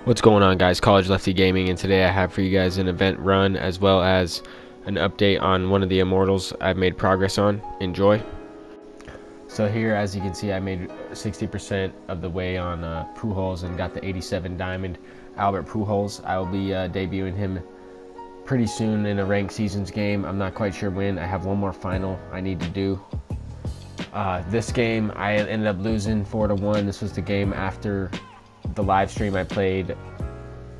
What's going on, guys? College Lefty Gaming, and today I have for you guys an event run as well as an update on one of the Immortals I've made progress on. Enjoy. So here, as you can see, I made 60% of the way on PUJOLS and got the 87 diamond Albert Pujols. I will be debuting him pretty soon in a ranked seasons game. I'm not quite sure when. I have one more final I need to do. This game I ended up losing 4-1. This was the game after the live stream I played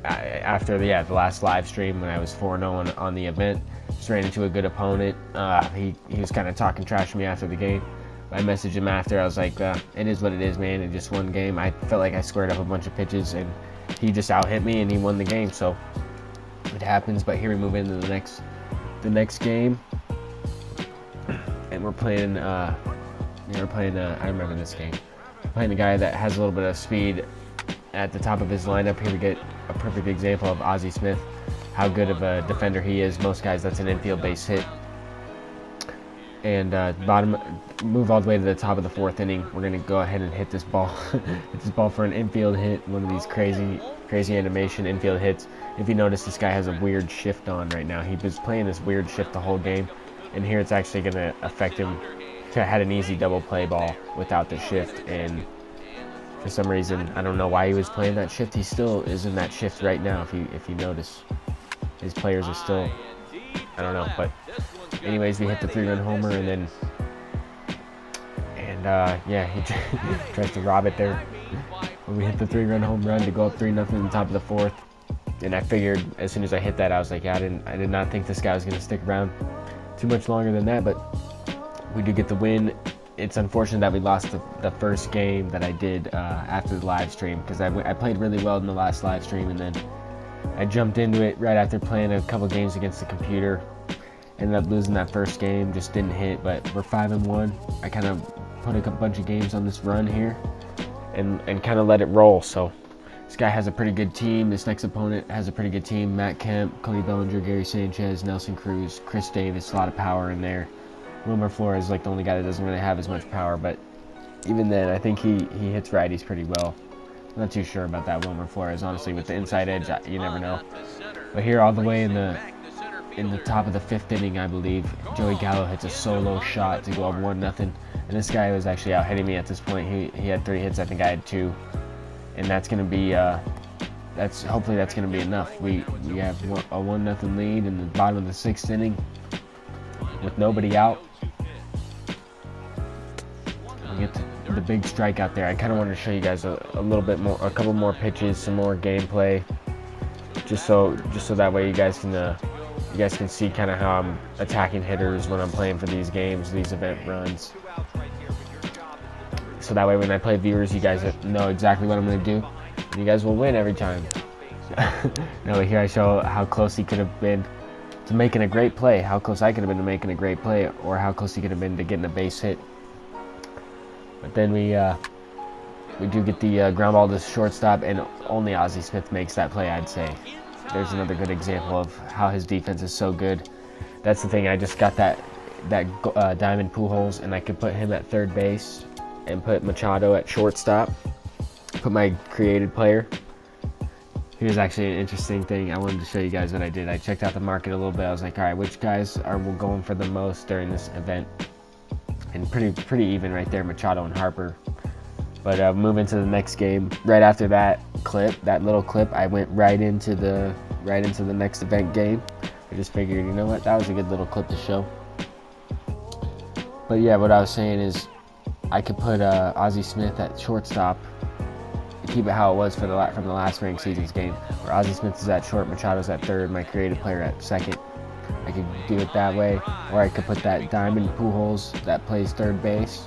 after the last live stream when I was 4-0 on the event. Just ran into a good opponent. He was kind of talking trash to me after the game. I messaged him after. I was like, it is what it is, man. It just one game. I felt like I squared up a bunch of pitches and he just out hit me and he won the game. So it happens. But here we move into the next game, and we're playing. I remember this game. We're playing a guy that has a little bit of speed at the top of his lineup. Here we get a perfect example of Ozzie Smith, how good of a defender he is. Most guys, that's an infield base hit. And move all the way to the top of the 4th inning. We're gonna go ahead and hit this ball, hit this ball for an infield hit. One of these crazy animation infield hits. If you notice, this guy has a weird shift on right now. He was playing this weird shift the whole game, and here it's actually gonna affect him. I had an easy double play ball without the shift, and for some reason, I don't know why he was playing that shift. He still is in that shift right now. If you notice, his players are still, I don't know. But anyways, we hit the 3-run homer, and yeah, he tries to rob it there. When we hit the 3-run home run to go up 3-0 in the top of the 4th, and I figured as soon as I hit that, I was like, yeah, I did not think this guy was gonna stick around too much longer than that, but we do get the win. It's unfortunate that we lost the first game that I did after the live stream, because I played really well in the last live stream, and then I jumped into it right after playing a couple games against the computer. Ended up losing that first game, just didn't hit, but we're 5-1. I kind of put a bunch of games on this run here and kind of let it roll. So this guy has a pretty good team. This next opponent has a pretty good team. Matt Kemp, Cody Bellinger, Gary Sanchez, Nelson Cruz, Chris Davis, a lot of power in there. Wilmer Flores is like the only guy that doesn't really have as much power, but even then, I think he hits righties pretty well. I'm not too sure about that Wilmer Flores, honestly. With the inside edge, you never know. But here, all the way in the top of the 5th inning, I believe, Joey Gallo hits a solo shot to go up 1-0, and this guy was actually out hitting me at this point. He had 3 hits, I think I had 2, and that's gonna be hopefully that's gonna be enough. We have a 1-0 lead in the bottom of the 6th inning with nobody out. We get the big strikeout there. I kind of wanted to show you guys a little bit more, a couple more pitches, some more gameplay, just so that way you guys can see kind of how I'm attacking hitters when I'm playing for these games, these event runs. So that way when I play viewers, you guys know exactly what I'm going to do, and you guys will win every time. No, here I show how close he could have been to making a great play, how close I could have been to making a great play, or how close he could have been to getting a base hit. But then we do get the ground ball to shortstop, and only Ozzie Smith makes that play, I'd say. There's another good example of how his defense is so good. That's the thing, I just got that diamond Pujols, and I could put him at 3rd base and put Machado at shortstop, put my created player. Here's actually an interesting thing. I wanted to show you guys what I did. I checked out the market a little bit. I was like, all right, which guys are going for the most during this event? And pretty even right there, Machado and Harper. But moving to the next game, right after that little clip, I went right into the next event game. I just figured, you know what, that was a good little clip to show. But yeah, what I was saying is, I could put Ozzie Smith at shortstop, keep it how it was from the last ranked seasons game, where Ozzie Smith is at short, Machado's at 3rd, my creative player at 2nd. I could do it that way, or I could put that diamond Pujols that plays 3rd base.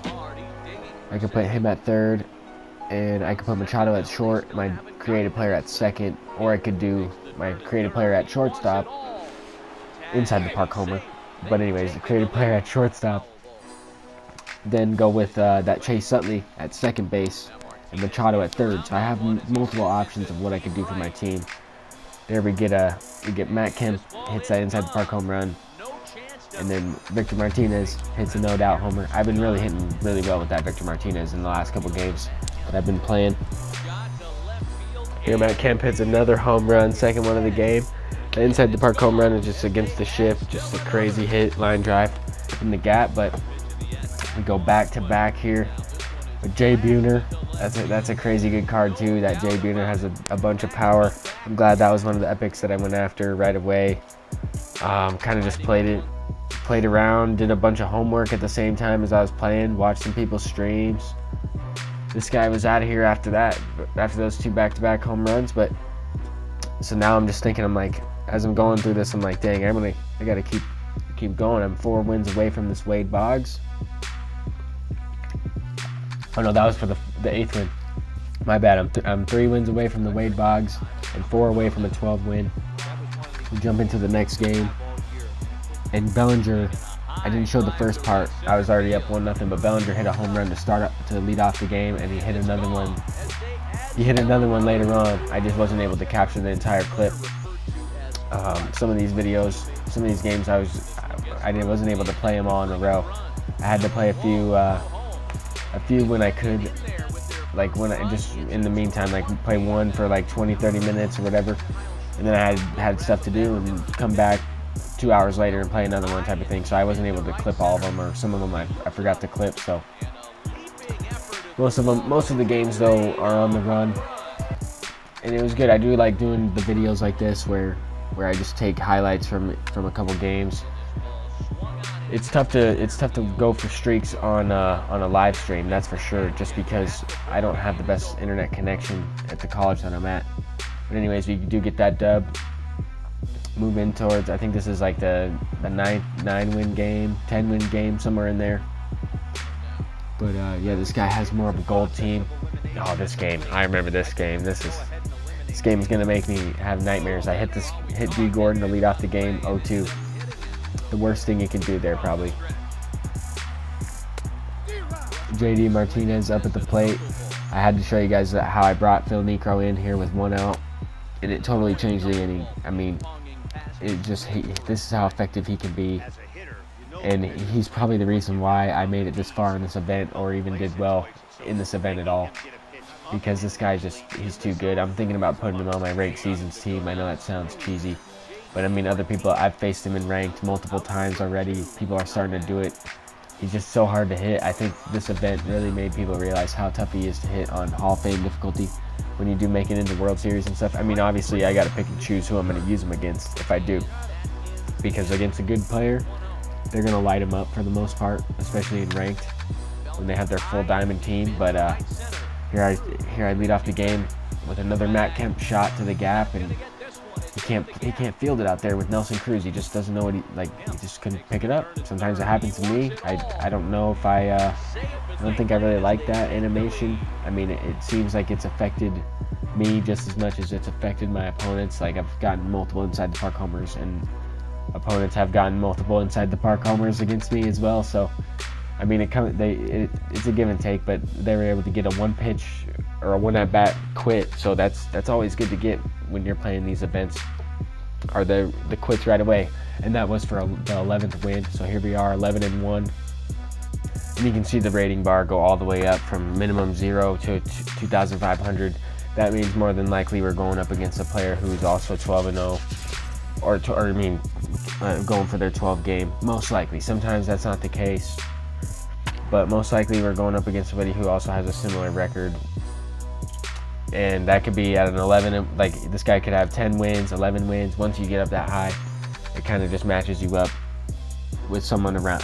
I could put him at 3rd, and I could put Machado at short, my creative player at 2nd, or I could do my creative player at shortstop, inside the park homer. But anyways, the creative player at shortstop, then go with that Chase Utley at 2nd base, and Machado at 3rd. So I have multiple options of what I could do for my team. There we get Matt Kemp hits that inside the park home run, and then Victor Martinez hits a no-doubt homer. I've been really hitting really well with that Victor Martinez in the last couple games that I've been playing. Here Matt Kemp hits another home run, second one of the game. The inside the park home run is just against the shift, just a crazy hit, line drive in the gap. But we go back to back here with Jay Buhner. That's a crazy good card too. That Jay Buhner has a bunch of power. I'm glad that was one of the epics that I went after right away. Kind of just played around, did a bunch of homework at the same time as I was playing, watched some people's streams. This guy was out of here after that, after those two back-to-back home runs. But so now I'm just thinking, I'm like, as I'm going through this, I'm like, dang, I gotta keep going. I'm 4 wins away from this Wade Boggs. Oh no, that was for the 8th win. My bad. I'm 3 wins away from the Wade Boggs and 4 away from a 12 win. We jump into the next game, and Bellinger, I didn't show the first part. I was already up 1-0, but Bellinger hit a home run to lead off the game, and he hit another one. He hit another one later on. I just wasn't able to capture the entire clip. Some of these videos, some of these games, I wasn't able to play them all in a row. I had to play a few when I could, like when I just in the meantime, like play one for like 20-30 minutes or whatever, and then I had stuff to do and come back 2 hours later and play another one type of thing. So I wasn't able to clip all of them, or some of them I forgot to clip. So most of the games though are on the run, and it was good. I do like doing the videos like this where I just take highlights from a couple games. It's tough to go for streaks on a live stream, that's for sure, just because I don't have the best internet connection at the college that I'm at. But anyways, we do get that dub. Move in towards, I think this is like the 9-win game, 10-win game, somewhere in there. But yeah, this guy has more of a gold team. Oh, this game, I remember this game. This game is gonna make me have nightmares. I hit D Gordon to lead off the game, 0-2. The worst thing you can do there, probably. JD Martinez up at the plate. I had to show you guys how I brought Phil Niekro in here with 1 out, and it totally changed the inning. I mean, this is how effective he can be, and he's probably the reason why I made it this far in this event, or even did well in this event at all, because this guy he's too good. I'm thinking about putting him on my ranked seasons team. I know that sounds cheesy, but I mean, other people, I've faced him in ranked multiple times already. People are starting to do it. He's just so hard to hit. I think this event really made people realize how tough he is to hit on Hall of Fame difficulty when you do make it into World Series and stuff. I mean, obviously, I got to pick and choose who I'm going to use him against if I do, because against a good player, they're going to light him up for the most part, especially in ranked when they have their full diamond team. But here I lead off the game with another Matt Kemp shot to the gap, and he can't field it out there with Nelson Cruz. He just doesn't know what he just couldn't pick it up. Sometimes it happens to me. I don't know if I don't think I really like that animation. I mean, it seems like it's affected me just as much as it's affected my opponents. Like, I've gotten multiple inside the park homers, and opponents have gotten multiple inside the park homers against me as well. So I mean, it's a give and take, but they were able to get a 1-pitch or a 1-at-bat quit, so that's always good to get when you're playing these events, are the quits right away. And that was for the 11th win. So here we are, 11-1, and you can see the rating bar go all the way up from minimum 0 to 2,500. That means more than likely we're going up against a player who's also 12-0, or going for their 12th game. Most likely. Sometimes that's not the case, but most likely we're going up against somebody who also has a similar record. And that could be at an 11, like this guy could have 10 wins, 11 wins. Once you get up that high, it kind of just matches you up with someone around.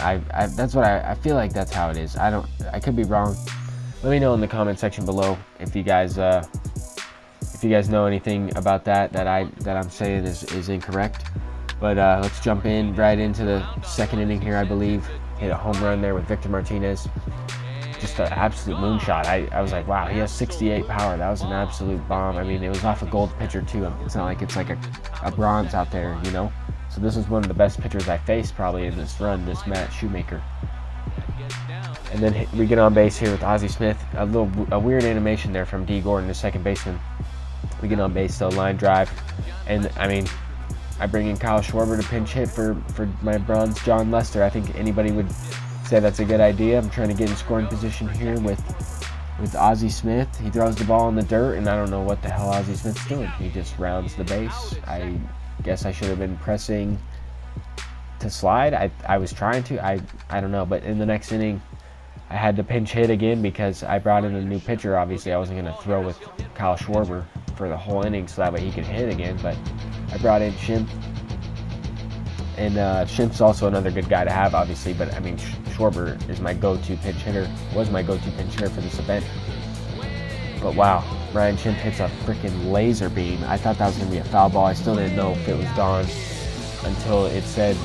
That's what I feel like that's how it is. I could be wrong. Let me know in the comment section below if you guys know anything about that I'm saying is incorrect. But let's jump right into the second inning here, I believe. Hit a home run there with Victor Martinez. Just an absolute moonshot. I was like, wow, he has 68 power. That was an absolute bomb. I mean, it was off a gold pitcher too. It's not like it's like a bronze out there, you know? So this is one of the best pitchers I faced probably in this run, this Matt Shoemaker. And then we get on base here with Ozzie Smith. A weird animation there from D Gordon, the second baseman. We get on base, though, line drive. And, I mean, I bring in Kyle Schwarber to pinch hit for my bronze John Lester. I think anybody would say that's a good idea. I'm trying to get in scoring position here with with Ozzie Smith. He throws the ball in the dirt, and I don't know what the hell Ozzie Smith's doing. He just rounds the base. I guess I should have been pressing to slide. I was trying to. I don't know. But in the next inning, I had to pinch hit again because I brought in a new pitcher. Obviously, I wasn't going to throw with Kyle Schwarber for the whole inning so that way he could hit again. But I brought in Shimp. And Shimp's also another good guy to have, obviously, but I mean, Schwarber is my go-to pinch hitter, was my go-to pinch hitter for this event. But wow, Ryan Shimp hits a freaking laser beam. I thought that was going to be a foul ball. I still didn't know if it was gone until it said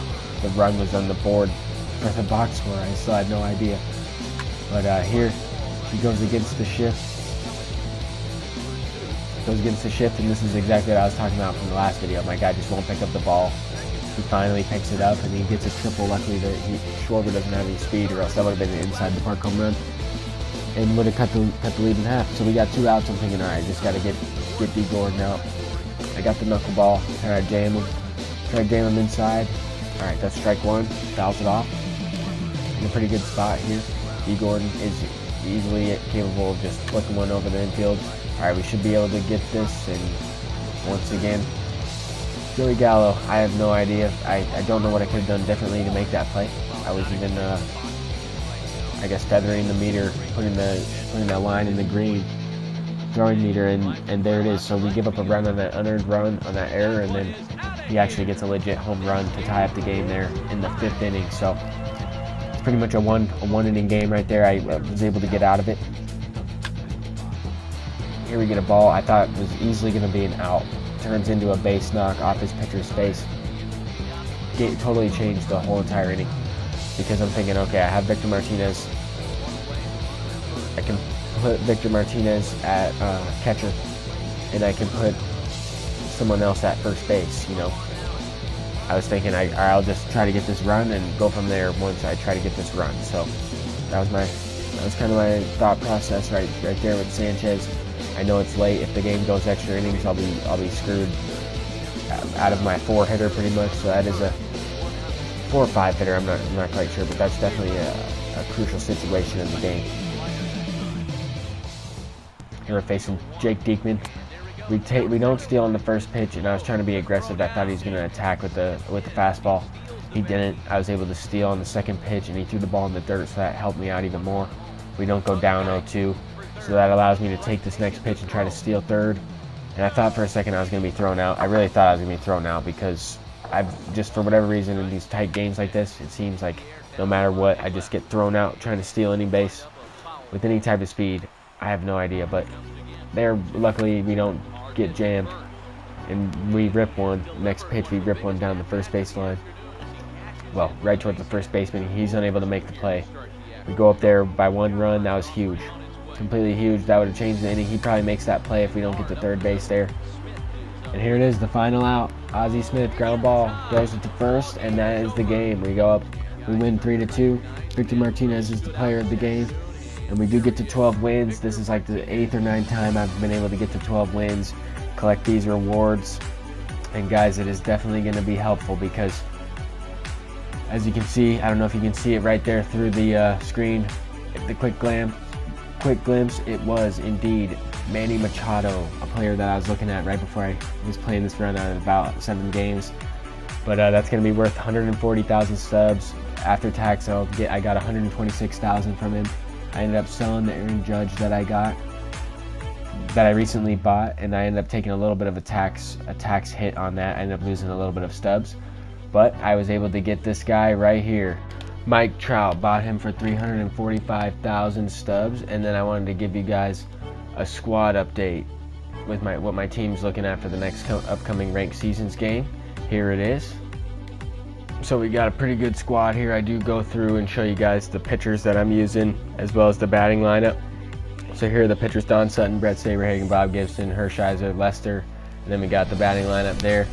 the run was on the board for the box score. I still had no idea. But here, he goes against the shift. Goes against the shift, and this is exactly what I was talking about from the last video. My guy just won't pick up the ball. He finally picks it up, and he gets a triple. Luckily, that Schwarber doesn't have any speed, or else that would have been an inside the park home run, and would have cut the lead in half. So we got 2 outs. I'm thinking, all right, just got to get D. Gordon out. I got the knuckleball. Try to jam him inside. All right, that's strike 1. Fouls it off. In a pretty good spot here. D. Gordon is easily capable of just flicking one over the infield. All right, we should be able to get this, and once again, Joey Gallo, I have no idea. I don't know what I could have done differently to make that play. I was even, I guess, feathering the meter, putting that line in the green, throwing meter, and there it is. So we give up a run on that unearned run, on that error, and then he actually gets a legit home run to tie up the game there in the 5th inning. So it's pretty much a one inning game right there. I was able to get out of it. Here we get a ball I thought was easily going to be an out. Turns into a base knock off his pitcher's face. Totally changed the whole entire inning because I'm thinking, okay, I have Victor Martinez. I can put Victor Martinez at catcher, and I can put someone else at first base. You know, I was thinking, I'll just try to get this run and go from there once I try to get this run. So that was kind of my thought process right there with Sanchez. I know it's late. If the game goes extra innings, I'll be screwed out of my 4-hitter pretty much. So that is a 4 or 5 hitter. I'm not quite sure, but that's definitely a crucial situation in the game. Here we're facing Jake Diekman. We don't steal on the first pitch, and I was trying to be aggressive. I thought he was going to attack with the fastball. He didn't. I was able to steal on the second pitch, and he threw the ball in the dirt, so that helped me out even more. We don't go down 0-2. So that allows me to take this next pitch and try to steal third. And I thought for a second I was going to be thrown out. I really thought I was going to be thrown out because I've just, for whatever reason, in these tight games like this, it seems like no matter what, I just get thrown out trying to steal any base with any type of speed. I have no idea, but there, luckily, we don't get jammed. And we rip one. Next pitch, we rip one down the first baseline. Well, right towards the first baseman. He's unable to make the play. We go up there by 1 run. That was huge. Completely huge. That would have changed the inning. He probably makes that play if we don't get to third base there. And here it is, the final out. Ozzie Smith, ground ball, goes it to first, and that is the game. We go up, we win 3-2. Victor Martinez is the player of the game, and we do get to 12 wins. This is like the 8th or 9th time I've been able to get to 12 wins, collect these rewards. And guys, it is definitely going to be helpful because, as you can see, I don't know if you can see it right there through the screen, the quick glimpse, it was indeed Manny Machado, a player that I was looking at right before I was playing this run out of about 7 games. But that's going to be worth 140,000 subs. After tax, I got 126,000 from him. I ended up selling the Aaron Judge that I recently bought, and I ended up taking a little bit of a tax hit on that. I ended up losing a little bit of stubs, but I was able to get this guy right here. Mike Trout, bought him for 345,000 stubs, and then I wanted to give you guys a squad update with what my team's looking at for the next upcoming ranked seasons game. Here it is. So we got a pretty good squad here. I do go through and show you guys the pitchers that I'm using as well as the batting lineup. So here are the pitchers: Don Sutton, Brett Saberhagen, Bob Gibson, Hershiser, Lester, and then we got the batting lineup there.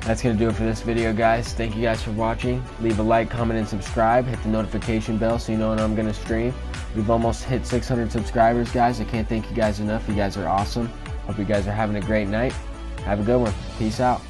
That's going to do it for this video, guys. Thank you guys for watching. Leave a like, comment, and subscribe. Hit the notification bell so you know when I'm going to stream. We've almost hit 600 subscribers, guys. I can't thank you guys enough. You guys are awesome. Hope you guys are having a great night. Have a good one. Peace out.